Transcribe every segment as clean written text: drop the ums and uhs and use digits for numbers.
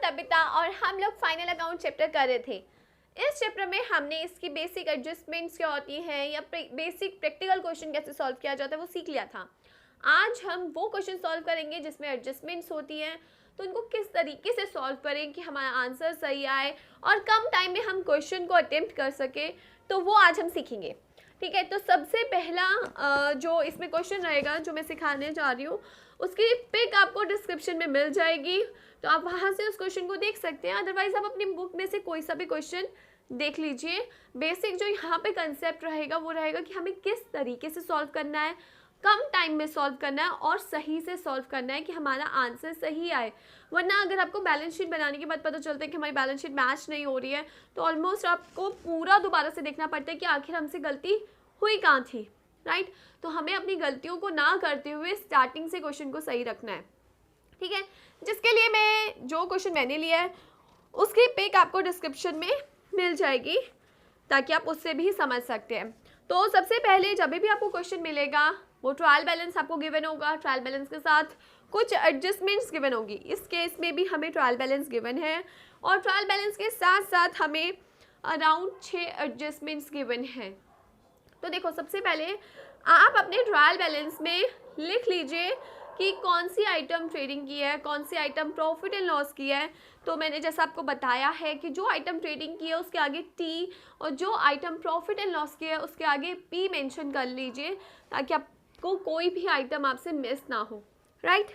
Tabitha और हम लोग फाइनल अकाउंट चैप्टर कर रहे थे। इस चैप्टर में हमने इसकी बेसिक एडजस्टमेंट्स क्या होती हैं या बेसिक प्रैक्टिकल क्वेश्चन कैसे सॉल्व किया जाता है वो सीख लिया था। आज हम वो क्वेश्चन सॉल्व करेंगे जिसमें एडजस्टमेंट्स होती हैं, तो उनको किस तरीके से सॉल्व करें कि हमारा आंसर सही आए और कम टाइम में हम क्वेश्चन को अटेम्प्ट कर सके, तो वो आज हम सीखेंगे। ठीक है, तो सबसे पहला जो इसमें क्वेश्चन रहेगा जो मैं सिखाने जा रही हूँ उसकी पिक आपको डिस्क्रिप्शन में मिल जाएगी, तो आप वहाँ से उस क्वेश्चन को देख सकते हैं। अदरवाइज आप अपनी बुक में से कोई सा भी क्वेश्चन देख लीजिए। बेसिक जो यहाँ पे कंसेप्ट रहेगा वो रहेगा कि हमें किस तरीके से सॉल्व करना है, कम टाइम में सॉल्व करना है और सही से सॉल्व करना है कि हमारा आंसर सही आए। वरना अगर आपको बैलेंस शीट बनाने के बाद पता चलता है कि हमारी बैलेंस शीट मैच नहीं हो रही है, तो ऑलमोस्ट आपको पूरा दोबारा से देखना पड़ता है कि आखिर हमसे गलती हुई कहाँ थी। राइट, तो हमें अपनी गलतियों को ना करते हुए स्टार्टिंग से क्वेश्चन को सही रखना है। ठीक है, जिसके लिए मैं जो क्वेश्चन मैंने लिया है उसकी पिक आपको डिस्क्रिप्शन में मिल जाएगी ताकि आप उससे भी समझ सकते हैं। तो सबसे पहले जब भी आपको क्वेश्चन मिलेगा वो ट्रायल बैलेंस आपको गिवन होगा, ट्रायल बैलेंस के साथ कुछ एडजस्टमेंट्स गिवन होगी। इस केस में भी हमें ट्रायल बैलेंस गिवन है और ट्रायल बैलेंस के साथ साथ हमें अराउंड 6 एडजस्टमेंट्स गिवन हैं। तो देखो, सबसे पहले आप अपने ट्रायल बैलेंस में लिख लीजिए कि कौन सी आइटम ट्रेडिंग की है, कौन सी आइटम प्रॉफिट एंड लॉस की है। तो मैंने जैसा आपको बताया है कि जो आइटम ट्रेडिंग की है उसके आगे टी और जो आइटम प्रॉफिट एंड लॉस की है उसके आगे पी मेंशन कर लीजिए ताकि आपको कोई भी आइटम आपसे मिस ना हो। राइट,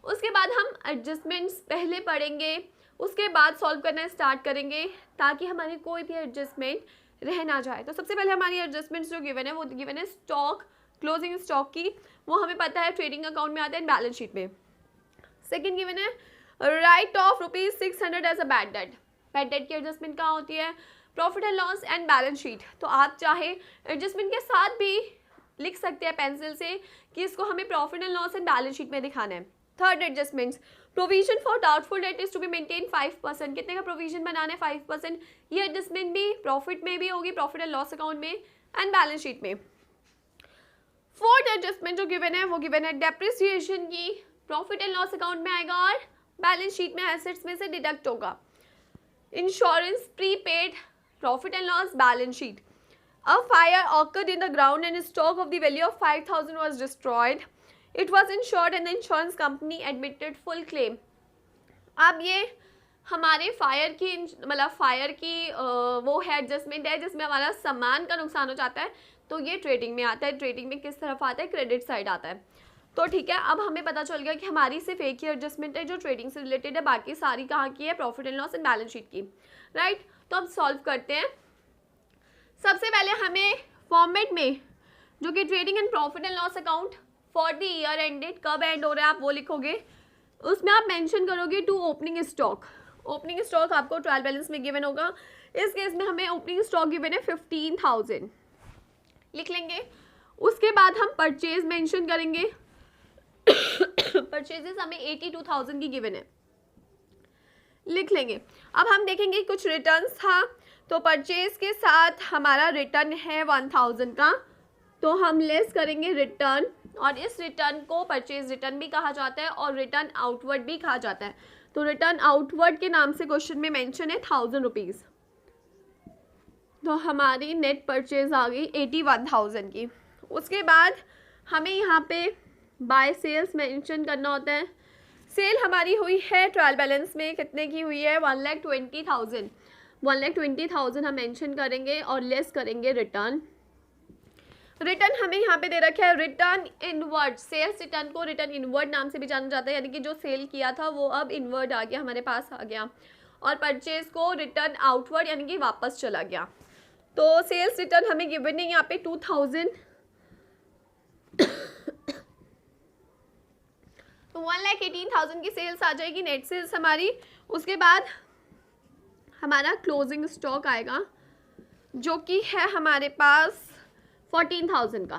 उसके बाद हम एडजस्टमेंट्स पहले पढ़ेंगे, उसके बाद सॉल्व करना स्टार्ट करेंगे ताकि हमारी कोई भी एडजस्टमेंट रह ना जाए। तो सबसे पहले हमारी एडजस्टमेंट्स जो गिवन है वो गिवन है स्टॉक, क्लोजिंग स्टॉक की, वो हमें पता है ट्रेडिंग अकाउंट में आता है बैलेंस शीट में। सेकंड गिवन है write off ₹600 as a bad debt. Bad debt की एडजस्टमेंट कहाँ होती है? Profit and loss and balance sheet. तो आप चाहे एडजस्टमेंट के साथ भी लिख सकते हैं पेंसिल से कि इसको हमें profit and loss and balance sheet में दिखाना है। Third adjustments, provision for doubtful debt is to be maintain 5%। कितने का प्रोविजन बनाना है? 5%। ये एडजस्टमेंट भी प्रॉफिट में भी होगी, प्रॉफिट एंड लॉस अकाउंट में एंड बैलेंस शीट में। फोर्थ एडजस्टमेंट जो गिवन है वो गिवन है डेप्रिसिएशन की, प्रॉफिट एंड लॉस अकाउंट में आएगा और बैलेंस शीट में एसेट्स में से डिडक्ट होगा। Insurance, prepaid, profit and loss, balance sheet. A fire occurred in the ground and stock of the value of 5,000 was destroyed. It was insured and the insurance company admitted full claim. अब ये हमारे fire की वो है adjustment है जिसमें हमारा सामान का नुकसान हो जाता है, तो ये ट्रेडिंग में आता है। ट्रेडिंग में किस तरफ आता है? क्रेडिट साइड आता है। तो ठीक है, अब हमें पता चल गया कि हमारी सिर्फ एक ही एडजस्टमेंट है जो ट्रेडिंग से रिलेटेड है, बाकी सारी कहाँ की है? Profit and loss and balance sheet की। राइट, तो अब सॉल्व करते हैं। सबसे पहले हमें फॉर्मेट में जो कि trading and profit and loss account for the year ended, कब एंड हो रहा है आप वो लिखोगे। उसमें आप मेंशन करोगे to opening stock. Opening stock आपको ट्रायल बैलेंस में गिवन होगा। इस केस में हमें ओपनिंग स्टॉक गिवन है 15,000, लिख लेंगे। उसके बाद हम परचेज मेंशन करेंगे। परचेजेस हमें 82,000 की गिवन है, लिख लेंगे। अब हम देखेंगे कुछ रिटर्न्स था, तो परचेज के साथ हमारा रिटर्न है 1000 का, तो हम लेस करेंगे रिटर्न, और इस रिटर्न को परचेज रिटर्न भी कहा जाता है और रिटर्न आउटवर्ड भी कहा जाता है। तो रिटर्न आउटवर्ड के नाम से क्वेश्चन में मेंशन है 1000 रुपीज़। तो हमारी नेट परचेज आ गई 81,000 की। उसके बाद हमें यहाँ पे बाय सेल्स मेंशन करना होता है। सेल हमारी हुई है ट्रायल बैलेंस में, कितने की हुई है? 1,20,000। 1,20,000 हम मेंशन करेंगे और लेस करेंगे रिटर्न। रिटर्न हमें यहाँ पे दे रखा है रिटर्न इनवर्ड। सेल्स रिटर्न को रिटर्न इनवर्ड नाम से भी जाना जाता है, यानी कि जो सेल किया था वो अब इनवर्ड आ गया, हमारे पास आ गया। और परचेज को रिटर्न आउटवर्ड यानी कि वापस चला गया। तो सेल्स रिटर्न हमें गिवन है यहाँ पे 2,000। तो 1,18,000 की सेल्स आ जाएगी, नेट सेल्स हमारी। उसके बाद हमारा क्लोजिंग स्टॉक आएगा जो कि है हमारे पास 14,000 का।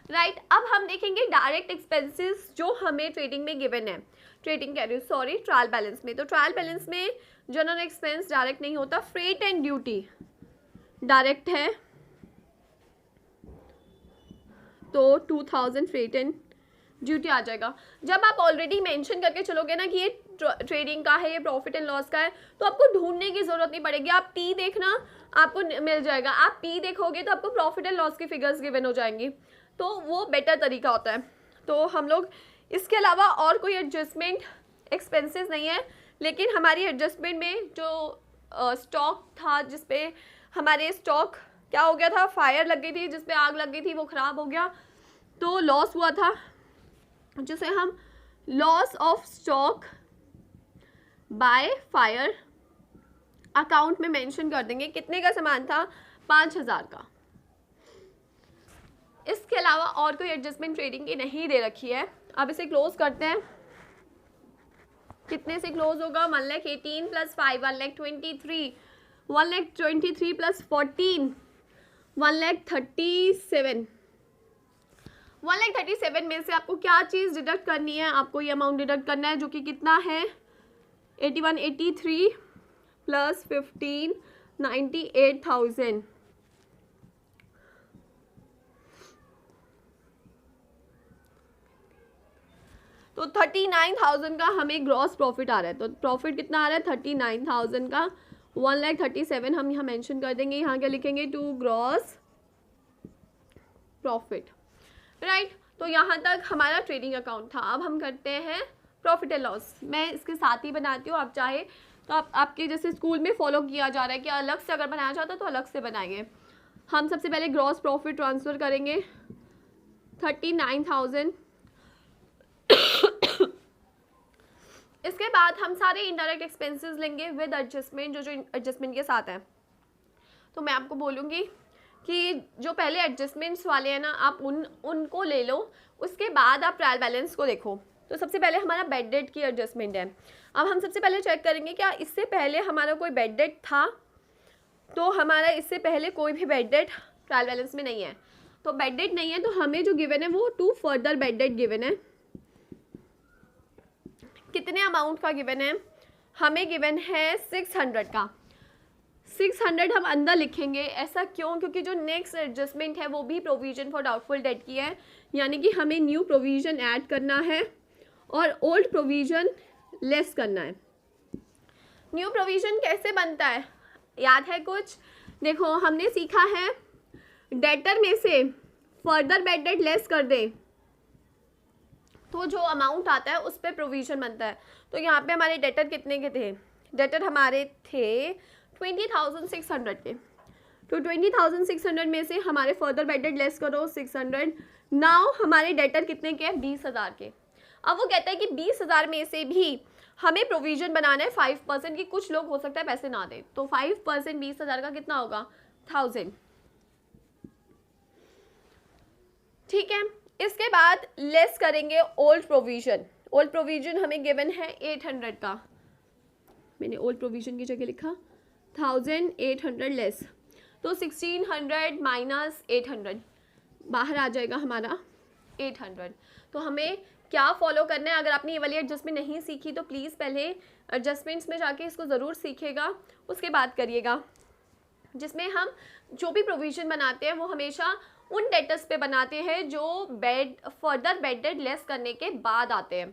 राइट, अब हम देखेंगे डायरेक्ट एक्सपेंसेस जो हमें ट्रेडिंग में गिवन है, ट्रायल बैलेंस में। तो ट्रायल बैलेंस में जनरल एक्सपेंस डायरेक्ट नहीं होता, फ्रेट एंड ड्यूटी डायरेक्ट है। तो 2000 फ्रेट एंड ड्यूटी आ जाएगा। जब आप ऑलरेडी मेंशन करके चलोगे ना कि ये ट्रेडिंग का है, ये प्रॉफिट एंड लॉस का है, तो आपको ढूंढने की जरूरत नहीं पड़ेगी। आप पी देखना, आपको मिल जाएगा। आप पी देखोगे तो आपको प्रॉफिट एंड लॉस की फिगर्स गिवन हो जाएंगी, तो वो बेटर तरीका होता है। तो हम लोग इसके अलावा और कोई एडजस्टमेंट एक्सपेंसेस नहीं है, लेकिन हमारी एडजस्टमेंट में जो स्टॉक था, जिसपे हमारे स्टॉक क्या हो गया था, फायर लग गई थी, जिसपे आग लग गई थी, वो ख़राब हो गया, तो लॉस हुआ था, जिसे हम loss of stock by fire account में मेंशन कर देंगे। कितने का सामान था, 5000 का। इसके अलावा और कोई एडजस्टमेंट ट्रेडिंग की नहीं दे रखी है। अब इसे क्लोज करते हैं। कितने से क्लोज होगा, 1,18,000 प्लस 5 1,23,000, 1,23,000 प्लस 14 1,37,000। 1,37,000 में से आपको क्या चीज़ डिडक्ट करनी है, आपको ये अमाउंट डिडक्ट करना है, जो कि कितना है 81,83 प्लस 15 98,000। तो 39,000 का हमें ग्रॉस प्रॉफिट आ रहा है। तो प्रॉफिट कितना आ रहा है, 39,000 का। 1,37,000 हम यहाँ मेंशन कर देंगे। यहाँ क्या लिखेंगे, टू ग्रॉस प्रॉफिट, राइट। तो यहाँ तक हमारा ट्रेडिंग अकाउंट था। अब हम करते हैं प्रॉफिट एंड लॉस। मैं इसके साथ ही बनाती हूँ, आप चाहे तो आपके जैसे स्कूल में फॉलो किया जा रहा है कि अलग से अगर बनाया जाता तो अलग से बनाएंगे। हम सबसे पहले ग्रॉस प्रॉफिट ट्रांसफ़र करेंगे 39,000। इसके बाद हम सारे इनडायरेक्ट एक्सपेंसेस लेंगे विद एडजस्टमेंट, जो एडजस्टमेंट के साथ है। तो मैं आपको बोलूँगी कि जो पहले एडजस्टमेंट्स वाले हैं ना, आप उनको ले लो, उसके बाद आप ट्रायल बैलेंस को देखो। तो सबसे पहले हमारा बेड डेट की एडजस्टमेंट है। अब हम सबसे पहले चेक करेंगे क्या इससे पहले हमारा कोई बेड डेट था। तो हमारा इससे पहले कोई भी बेड डेट ट्रायल बैलेंस में नहीं है। तो बेड डेट नहीं है, तो हमें जो गिवन है वो 2 फर्दर बेड डेट गिवन है। कितने अमाउंट का गिवन है, हमें गिवन है 600 का। 600 हम अंदर लिखेंगे। ऐसा क्यों, क्योंकि जो नेक्स्ट एडजस्टमेंट है वो भी प्रोविजन फॉर डाउटफुल डेट की है, यानी कि हमें न्यू प्रोविजन ऐड करना है और ओल्ड प्रोविजन लेस करना है। न्यू प्रोविजन कैसे बनता है, याद है कुछ? देखो, हमने सीखा है डेटर में से फर्दर बेड डेट लेस कर दे तो जो अमाउंट आता है उस पर प्रोविजन बनता है। तो यहाँ पे हमारे डेटर कितने के थे, डेटर हमारे थे 20,600 के। तो 20,600 में से हमारे फर्दर बेड डेट लेस करो 600। नाउ हमारे डेटर कितने के हैं, 20,000 के। अब वो कहता है कि 20,000 में से भी हमें प्रोविजन बनाना है 5% की। कुछ लोग हो सकता है पैसे ना दें, तो 5% 20,000 का कितना होगा, 1000। ठीक है। इसके बाद लेस करेंगे ओल्ड प्रोविजन। ओल्ड प्रोविजन हमें गिवन है 800 का। मैंने ओल्ड प्रोविजन की जगह लिखा 1800 लेस। तो 1600 माइनस 800 बाहर आ जाएगा हमारा 800। तो हमें क्या फॉलो करना है, अगर आपने ये वाली एडजस्टमेंट नहीं सीखी तो प्लीज़ पहले एडजस्टमेंट्स में जाके इसको ज़रूर सीखिएगा, उसके बाद करिएगा, जिसमें हम जो भी प्रोविज़न बनाते हैं वो हमेशा उन डेटर्स पे बनाते हैं जो फर्दर बेड डेट लेस करने के बाद आते हैं,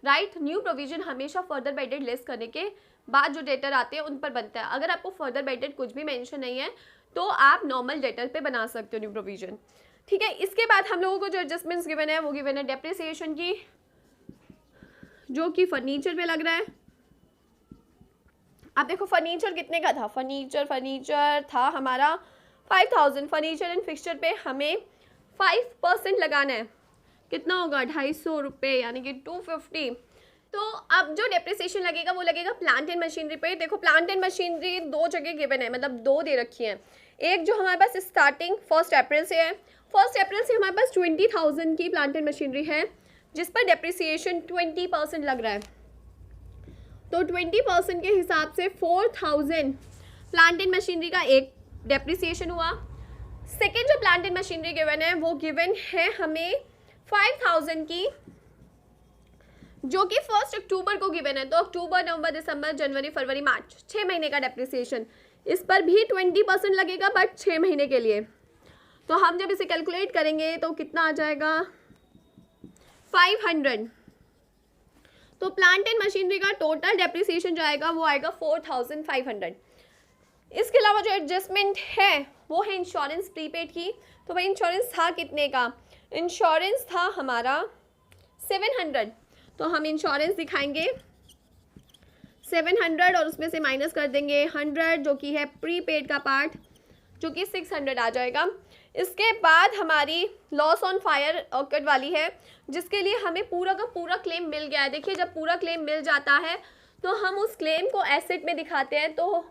राइट। न्यू प्रोविज़न हमेशा फर्दर बेड डेट लेस करने के बाद जो डेटर आते हैं उन पर बनता है। अगर आपको फर्दर बेड डेट कुछ भी मेंशन नहीं है तो आप नॉर्मल डेटर पे बना सकते हो न्यू प्रोविज़न, ठीक है। इसके बाद हम लोगों को जो एडजस्टमेंट्स गिवन है वो गिवन है डेप्रिसिएशन की, जो कि फर्नीचर पे लग रहा है। अब देखो फर्नीचर कितने का था, फर्नीचर था हमारा 5000। फर्नीचर एंड फिक्सचर पे हमें 5% लगाना है। कितना होगा, 250 रुपये, यानी कि 250। तो अब जो डेप्रिसिएशन लगेगा वो लगेगा प्लांट एंड मशीनरी पे। देखो प्लांट एंड मशीनरी 2 जगह गिवन है, मतलब 2 दे रखी हैं। एक जो हमारे पास स्टार्टिंग 1 अप्रैल से है, 1 अप्रैल से हमारे पास 20,000 की प्लांट एंड मशीनरी है, जिस पर डेप्रिसिएशन 20% लग रहा है। तो 20% के हिसाब से 4,000 प्लांट एंड मशीनरी का एक डेप्रिसिएशन हुआ। सेकेंड जो प्लांट एंड मशीनरी गिवन है वो गिवन है हमें 5,000 की, जो कि 1 अक्टूबर को गिवन है। तो अक्टूबर, नवंबर, दिसंबर, जनवरी, फरवरी, मार्च, 6 महीने का डेप्रिसिएशन। इस पर भी 20% लगेगा, बट 6 महीने के लिए। तो हम जब इसे कैलकुलेट करेंगे तो कितना आ जाएगा, 500। तो प्लांट एंड मशीनरी का टोटल डेप्रिसिएशन जो आएगा वो आएगा 4500। इसके अलावा जो एडजस्टमेंट है वो है इंश्योरेंस प्रीपेड की। तो भाई इंश्योरेंस था कितने का? इंश्योरेंस था हमारा 700, तो हम इंश्योरेंस दिखाएंगे 700 और उसमें से माइनस कर देंगे 100 जो कि है प्रीपेड का पार्ट, जो कि 600 आ जाएगा। इसके बाद हमारी लॉस ऑन फायर ऑकर्ड वाली है, जिसके लिए हमें पूरा का पूरा क्लेम मिल गया है। देखिए जब पूरा क्लेम मिल जाता है तो हम उस क्लेम को एसेट में दिखाते हैं, तो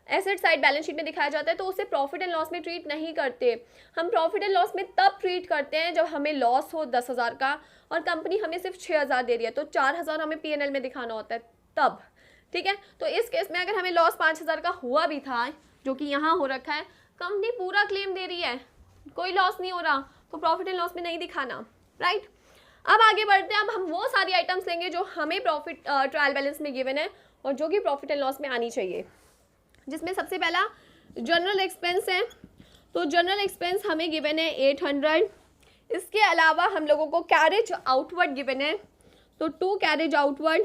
एसेट साइड बैलेंस शीट में दिखाया जाता है, तो उसे प्रॉफिट एंड लॉस में ट्रीट नहीं करते। हम प्रॉफिट एंड लॉस में तब ट्रीट करते हैं जब हमें लॉस हो 10,000 का और कंपनी हमें सिर्फ 6,000 दे रही है, तो 4,000 हमें P&L में दिखाना होता है तब, ठीक है। तो इस केस में अगर हमें लॉस 5,000 का हुआ भी था, जो कि यहाँ हो रखा है, कंपनी पूरा क्लेम दे रही है, कोई लॉस नहीं हो रहा, तो प्रॉफिट एंड लॉस में नहीं दिखाना, राइट। अब आगे बढ़ते हैं। अब हम वो सारी आइटम्स लेंगे जो हमें प्रॉफिट ट्रायल बैलेंस में गिवन है और जो कि प्रॉफिट एंड लॉस में आनी चाहिए, जिसमें सबसे पहला जनरल एक्सपेंस है। तो जनरल एक्सपेंस हमें गिवन है 800। इसके अलावा हम लोगों को कैरेज आउटवर्ड गिवन है, तो 2 कैरेज आउटवर्ड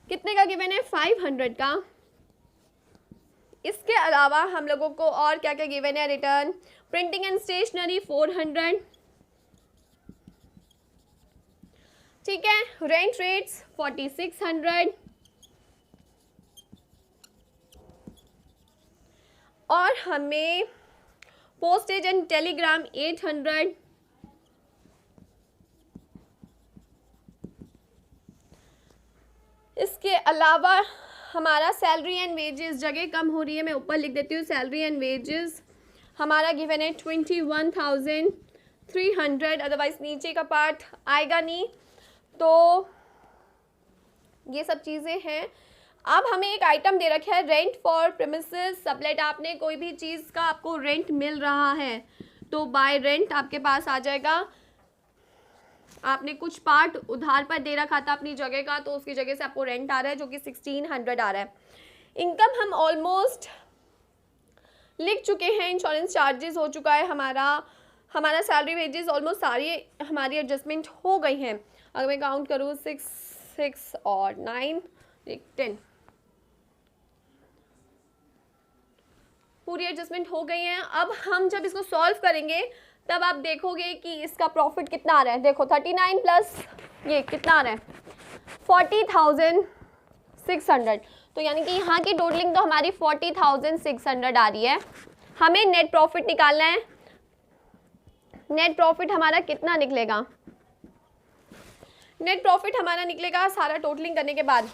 कितने का गिवन है? 500 का। इसके अलावा हम लोगों को और क्या क्या गिवन है? रिटर्न, प्रिंटिंग एंड स्टेशनरी 400, ठीक है। रेंट रेट्स 4600 और हमें पोस्टेज एंड टेलीग्राम 800, इसके अलावा हमारा सैलरी एंड वेजेस, जगह कम हो रही है मैं ऊपर लिख देती हूँ, सैलरी एंड वेजेस हमारा गिवन है 21,300, अदरवाइज नीचे का पार्ट आएगा नहीं। तो ये सब चीज़ें हैं। अब हमें एक आइटम दे रखा है रेंट फॉर प्रीमिसेस सबलेट। आपने कोई भी चीज़ का आपको रेंट मिल रहा है तो बाय रेंट आपके पास आ जाएगा। आपने कुछ पार्ट उधार पर दे रखा था अपनी जगह का, तो उसकी जगह से आपको रेंट आ रहा है जो कि 1600 आ रहा है। इनकम हम ऑलमोस्ट लिख चुके हैं, इंश्योरेंस चार्जेस हो चुका है हमारा सैलरी वेजेस ऑलमोस्ट सारी हमारी एडजस्टमेंट हो गई हैं। अगर मैं काउंट करूँ 6 6 और 9 10 पूरी एडजस्टमेंट हो गई हैं। अब हम जब इसको सॉल्व करेंगे तब आप देखोगे कि इसका प्रॉफिट कितना आ रहा है। देखो 39 प्लस ये कितना आ रहा है 40,600, तो यानी कि यहाँ की टोटलिंग तो हमारी 40,600 आ रही है। हमें नेट प्रॉफिट निकालना है। नेट प्रॉफिट हमारा कितना निकलेगा? नेट प्रॉफिट हमारा निकलेगा सारा टोटलिंग करने के बाद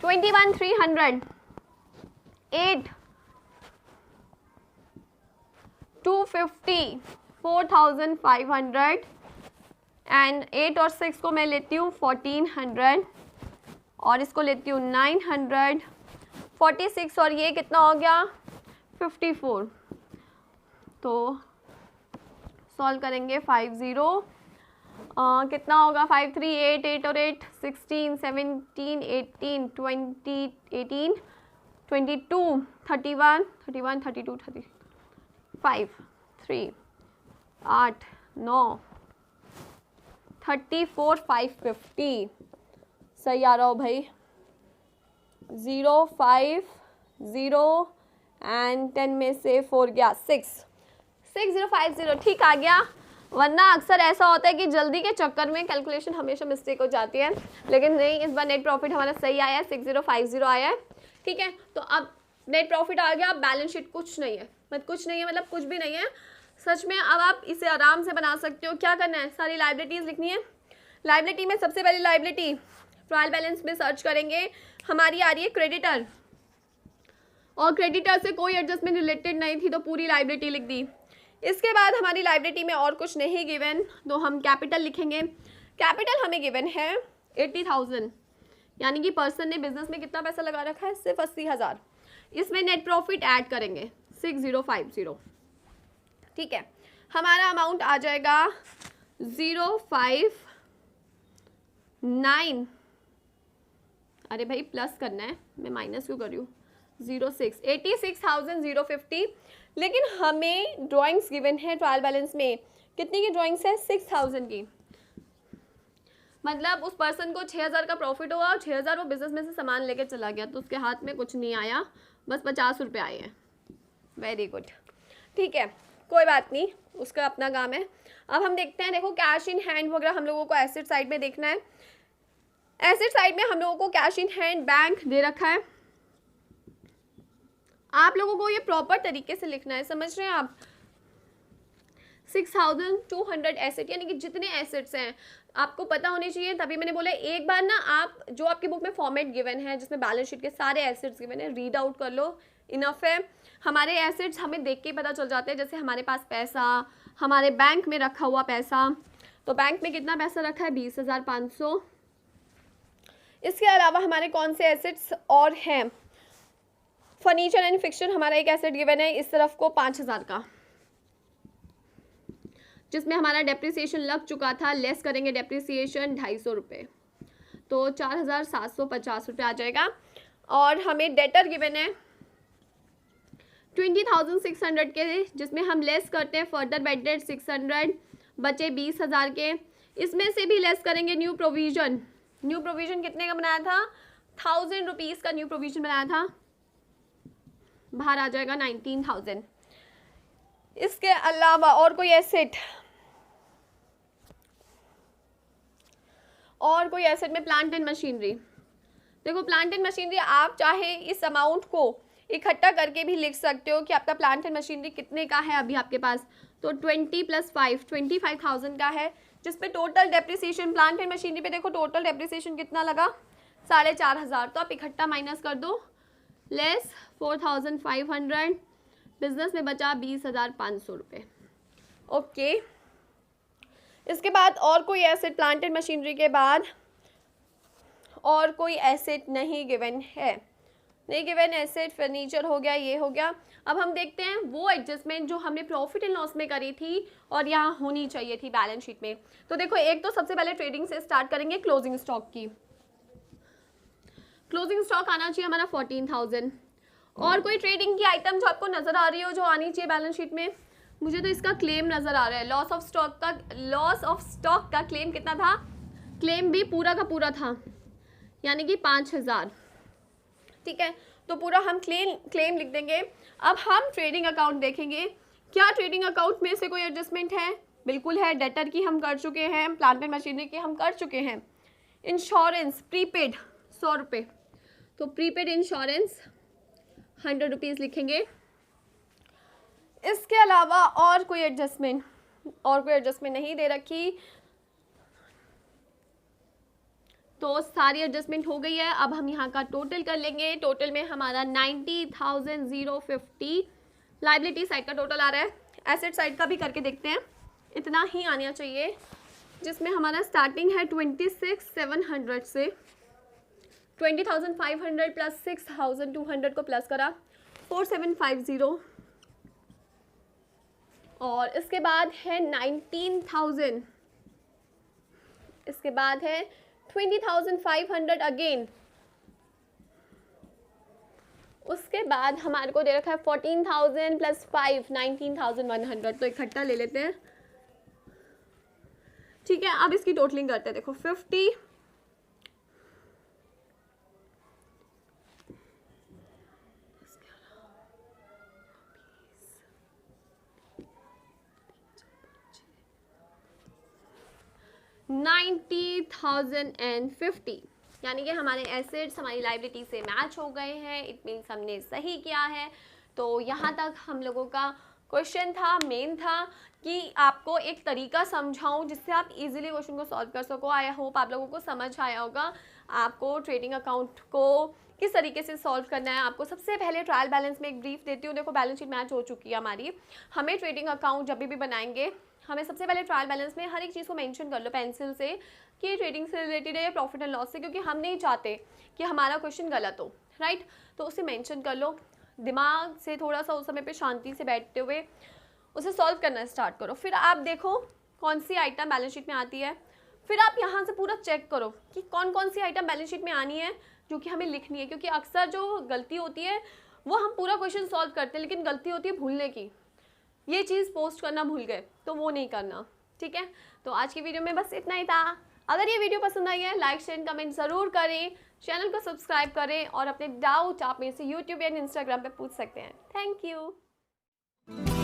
21,300, 8 250 4,500 एंड 8 और 6 को मैं लेती हूँ 1,400 और इसको लेती हूँ 900, 46 और ये कितना हो गया 54। तो सॉल्व करेंगे 50 कितना होगा 5 3 8 8 और 8 16 17 18 20 18 22 31 31 32 35 3 8 9 34 550 सही आ रहा हो भाई। 0 5 0 एंड 10 में से 4 गया 6050 ठीक आ गया। वरना अक्सर ऐसा होता है कि जल्दी के चक्कर में कैलकुलेशन हमेशा मिस्टेक हो जाती है, लेकिन नहीं, इस बार नेट प्रॉफिट हमारा सही आया है 6050 आया है, ठीक है। तो अब नेट प्रॉफिट आ गया। अब बैलेंस शीट कुछ नहीं है, मतलब कुछ भी नहीं है सच में। अब आप इसे आराम से बना सकते हो। क्या करना है, सारी लाइबिलिटीज़ लिखनी है। लाइबिलिटी में सबसे पहले लाइबिलिटी ट्रायल बैलेंस में सर्च करेंगे, हमारी आ रही है क्रेडिटर, और क्रेडिटर से कोई एडजस्टमेंट रिलेटेड नहीं थी तो पूरी लाइबिलिटी लिख दी। इसके बाद हमारी लाइबिलिटी में और कुछ नहीं गिवन तो हम कैपिटल लिखेंगे। कैपिटल हमें गिवन है 80,000, यानी कि पर्सन ने बिजनेस में कितना पैसा लगा रखा है, सिर्फ 80,000। इसमें नेट प्रॉफिट ऐड करेंगे 6050, ठीक है। हमारा अमाउंट आ जाएगा 059, अरे भाई प्लस करना है, मैं माइनस क्यों कर रही हूँ, 06 86,050। लेकिन हमें ड्राइंग्स गिवन है ट्रायल बैलेंस में, कितनी की ड्राइंग्स है 6,000 की। मतलब उस पर्सन को 6,000 का प्रॉफिट हुआ और 6,000 वो बिजनेस में से सामान लेकर चला गया, तो उसके हाथ में कुछ नहीं आया, बस 50 रुपये आए हैं। वेरी गुड, ठीक है, कोई बात नहीं, उसका अपना काम है। अब हम देखते हैं, देखो कैश इन हैंड वगैरह हम लोगों को एसेट साइड में देखना है। एसेट साइड में हम लोगों को कैश इन हैंड बैंक दे रखा है, आप लोगों को ये प्रॉपर तरीके से लिखना है, समझ रहे हैं आप। 6,200 एसेट, यानी कि जितने एसेट्स हैं आपको पता होने चाहिए, तभी मैंने बोला एक बार ना आप जो आपकी बुक में फॉर्मेट गिवन है जिसमें बैलेंस शीट के सारे एसेट्स गिवन है, रीड आउट कर लो, इनफ है। हमारे एसेट्स हमें देख के ही पता चल जाते हैं, जैसे हमारे पास पैसा, हमारे बैंक में रखा हुआ पैसा, तो बैंक में कितना पैसा रखा है, 20,500। इसके अलावा हमारे कौन से एसेट्स और हैं, फर्नीचर एंड फिक्सचर हमारा एक एसेट गिवन है इस तरफ को 5,000 का, जिसमें हमारा डेप्रिसिएशन लग चुका था, लेस करेंगे डेप्रिसिएशन 250 रुपये, तो 4,750 रुपये आ जाएगा। और हमें डेटर गिवन है 20,600 के, जिसमें हम लेस करते हैं फर्दर बेड डेट 600, बचे 20,000 के, इसमें से भी लेस करेंगे न्यू प्रोविज़न। न्यू प्रोविज़न कितने का बनाया था, 1,000 रुपीज़ का न्यू प्रोविज़न बनाया था, बाहर आ जाएगा 19,000। इसके अलावा और कोई एसेट, और कोई एसेट में प्लांट एंड मशीनरी। देखो प्लांट एंड मशीनरी आप चाहे इस अमाउंट को इकट्ठा करके भी लिख सकते हो कि आपका प्लांट एंड मशीनरी कितने का है अभी आपके पास, तो 20 + 5 25,000 का है, जिसपे total depreciation plant and machinery पे देखो टोटल डेप्रिसिएशन कितना लगा, 4,500, तो आप इकट्ठा माइनस कर दो, लेस 4,500, बिजनेस में बचा 20,500 रुपये। ओके, इसके बाद और कोई एसेट प्लांट एंड मशीनरी के बाद और कोई एसेट नहीं गिवन है, नहीं गिवन एसेट, फर्नीचर हो गया, ये हो गया। अब हम देखते हैं वो एडजस्टमेंट जो हमने प्रॉफिट एंड लॉस में करी थी और यहाँ होनी चाहिए थी बैलेंस शीट में। तो देखो एक तो सबसे पहले ट्रेडिंग से स्टार्ट करेंगे, क्लोजिंग स्टॉक की। क्लोजिंग स्टॉक आना चाहिए हमारा 14,000। और कोई ट्रेडिंग की आइटम जो आपको नजर आ रही हो जो आनी चाहिए बैलेंस शीट में, मुझे तो इसका क्लेम नजर आ रहा है, लॉस ऑफ स्टॉक का क्लेम कितना था, क्लेम भी पूरा का पूरा था, यानी कि 5,000, ठीक है, तो पूरा हम क्लेम लिख देंगे। अब हम ट्रेडिंग अकाउंट देखेंगे, क्या ट्रेडिंग अकाउंट में से कोई एडजस्टमेंट है, बिल्कुल है, डेटर की हम कर चुके हैं, प्लांट एंड मशीनरी की हम कर चुके हैं, इंश्योरेंस प्रीपेड 100 रुपये, तो प्रीपेड इंश्योरेंस 100 रुपीज़ लिखेंगे। इसके अलावा और कोई एडजस्टमेंट नहीं दे रखी, तो सारी एडजस्टमेंट हो गई है। अब हम यहाँ का टोटल कर लेंगे, टोटल में हमारा 90,050 लाइबिलिटी साइड का टोटल आ रहा है। एसेट साइड का भी करके देखते हैं, इतना ही आना चाहिए, जिसमें हमारा स्टार्टिंग है 26,700 से, 20,500 प्लस 6,200 को प्लस करा 4,750, और इसके बाद है 19,000, इसके बाद है 20,500 अगेन, उसके बाद हमारे को दे रखा है 14,000 प्लस 5 19,100, तो इकट्ठा ले लेते हैं, ठीक है। अब इसकी टोटलिंग करते हैं, देखो 50 90,050, यानी कि हमारे एसेट्स हमारी लाइबिलिटी से मैच हो गए हैं, इट मीन्स हमने सही किया है। तो यहाँ तक हम लोगों का क्वेश्चन था, मेन था कि आपको एक तरीका समझाऊं जिससे आप इजीली क्वेश्चन को सॉल्व कर सको। आई होप आप लोगों को समझ आया होगा आपको ट्रेडिंग अकाउंट को किस तरीके से सॉल्व करना है। आपको सबसे पहले ट्रायल बैलेंस में एक ब्रीफ देती हूँ। देखो बैलेंस शीट मैच हो चुकी है हमारी, हमें ट्रेडिंग अकाउंट जब भी बनाएंगे हमें सबसे पहले ट्रायल बैलेंस में हर एक चीज़ को मेंशन कर लो पेंसिल से कि ट्रेडिंग से रिलेटेड है या प्रॉफिट एंड लॉस से, क्योंकि हम नहीं चाहते कि हमारा क्वेश्चन गलत हो, राइट। तो उसे मेंशन कर लो, दिमाग से थोड़ा सा उस समय पे शांति से बैठते हुए उसे सॉल्व करना स्टार्ट करो। फिर आप देखो कौन सी आइटम बैलेंस शीट में आती है, फिर आप यहाँ से पूरा चेक करो कि कौन कौन सी आइटम बैलेंस शीट में आनी है जो कि हमें लिखनी है, क्योंकि अक्सर जो गलती होती है वो हम पूरा क्वेश्चन सॉल्व करते हैं लेकिन गलती होती है भूलने की, ये चीज़ पोस्ट करना भूल गए, तो वो नहीं करना, ठीक है। तो आज की वीडियो में बस इतना ही था। अगर ये वीडियो पसंद आई है लाइक शेयर कमेंट ज़रूर करें, चैनल को सब्सक्राइब करें और अपने डाउट आप मेरे से यूट्यूब या इंस्टाग्राम पे पूछ सकते हैं। Thank you.